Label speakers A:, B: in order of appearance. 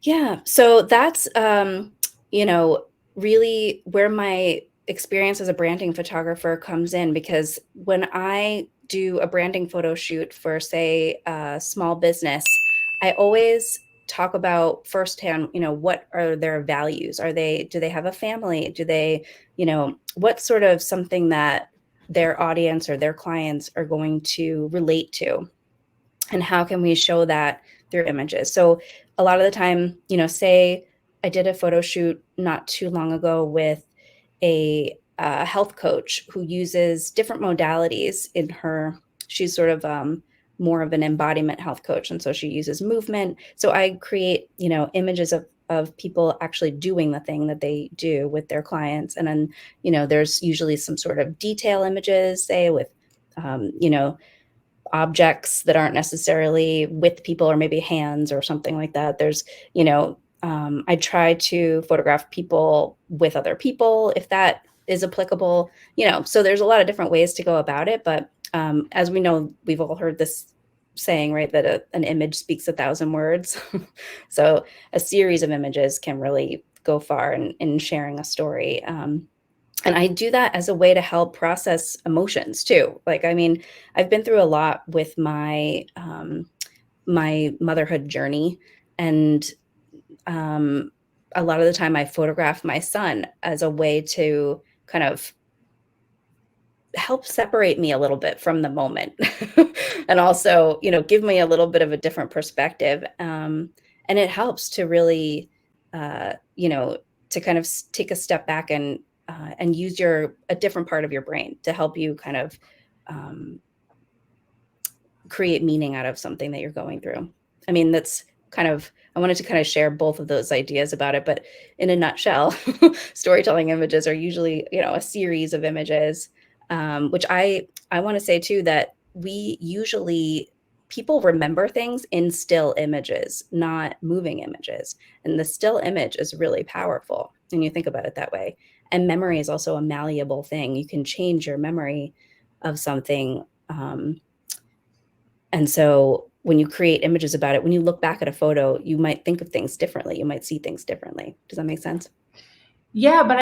A: Yeah, so that's, you know, really where my experience as a branding photographer comes in because when I do a branding photo shoot for, say, a small business, I always talk about firsthand, what are their values? Do they have a family? Do they, what sort of something that their audience or their clients are going to relate to? And how can we show that through images? So a lot of the time, say I did a photo shoot not too long ago with a health coach who uses different modalities in her. She's sort of more of an embodiment health coach, and so she uses movement. So I create, images of people actually doing the thing that they do with their clients, and then there's usually some sort of detail images, say with objects that aren't necessarily with people or maybe hands or something like that. There's, I try to photograph people with other people if that is applicable, so there's a lot of different ways to go about it. But as we know, we've all heard this saying, right, that an image speaks 1,000 words. So a series of images can really go far in sharing a story. And I do that as a way to help process emotions too. Like, I mean, I've been through a lot with my motherhood journey, and um, a lot of the time I photograph my son as a way to kind of help separate me a little bit from the moment, and also, give me a little bit of a different perspective. And it helps to really, to kind of take a step back and use a different part of your brain to help you kind of um, create meaning out of something that you're going through. I mean, that's kind of, I wanted to kind of share both of those ideas about it, but in a nutshell, storytelling images are usually, a series of images, which I want to say too that we usually people remember things in still images, not moving images, and the still image is really powerful when you think about it that way. And memory is also a malleable thing. You can change your memory of something. And so when you create images about it, when you look back at a photo, you might think of things differently. You might see things differently. Does that make sense?
B: Yeah, but